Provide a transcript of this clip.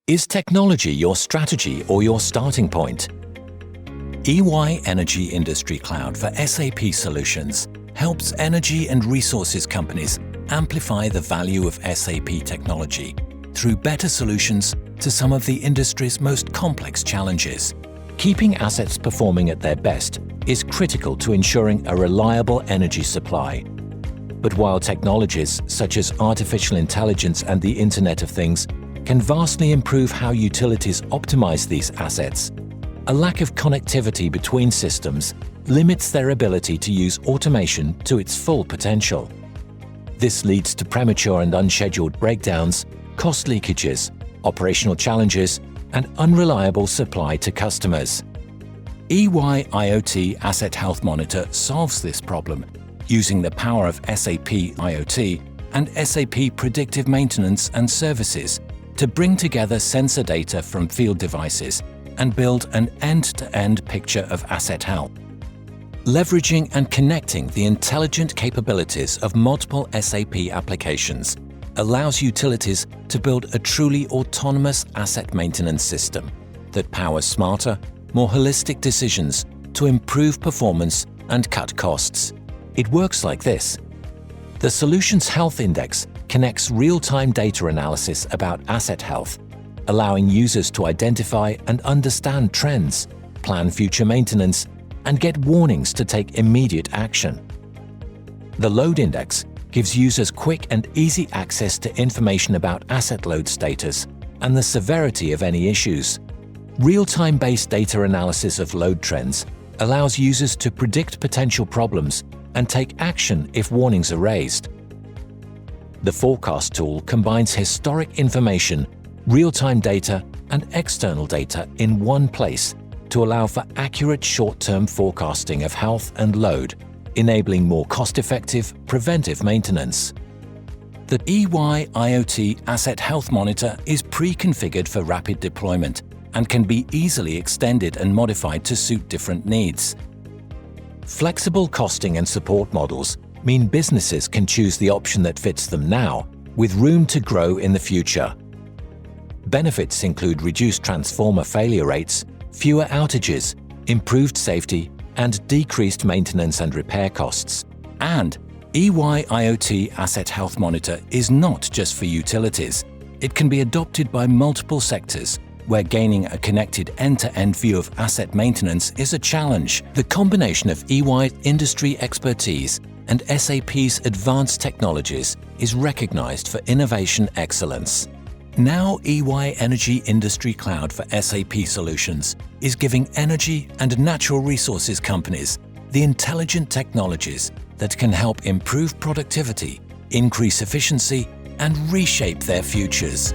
Is technology your strategy or your starting point? EY Energy Industry Cloud for SAP Solutions helps energy and resources companies amplify the value of SAP technology through better solutions to some of the industry's most complex challenges. Keeping assets performing at their best is critical to ensuring a reliable energy supply. But while technologies such as artificial intelligence and the Internet of Things can vastly improve how utilities optimize these assets, a lack of connectivity between systems limits their ability to use automation to its full potential. This leads to premature and unscheduled breakdowns, cost leakages, operational challenges, and unreliable supply to customers. EY IoT Asset Health Monitor solves this problem using the power of SAP IoT and SAP Predictive Maintenance and Services to bring together sensor data from field devices and build an end-to-end picture of asset health. Leveraging and connecting the intelligent capabilities of multiple SAP applications allows utilities to build a truly autonomous asset maintenance system that powers smarter, more holistic decisions to improve performance and cut costs. It works like this. The Solutions Health Index connects real-time data analysis about asset health, allowing users to identify and understand trends, plan future maintenance, and get warnings to take immediate action. The Load Index gives users quick and easy access to information about asset load status and the severity of any issues. Real-time based data analysis of load trends allows users to predict potential problems and take action if warnings are raised. The Forecast tool combines historic information, real-time data, and external data in one place to allow for accurate short-term forecasting of health and load, enabling more cost-effective, preventive maintenance. The EY IoT Asset Health Monitor is pre-configured for rapid deployment and can be easily extended and modified to suit different needs. Flexible costing and support models mean businesses can choose the option that fits them now, with room to grow in the future. Benefits include reduced transformer failure rates, fewer outages, improved safety, and decreased maintenance and repair costs. And EY IoT Asset Health Monitor is not just for utilities. It can be adopted by multiple sectors, where gaining a connected end-to-end view of asset maintenance is a challenge. The combination of EY's industry expertise and SAP's advanced technologies is recognized for innovation excellence. Now EY Energy Industry Cloud for SAP Solutions is giving energy and natural resources companies the intelligent technologies that can help improve productivity, increase efficiency, and reshape their futures.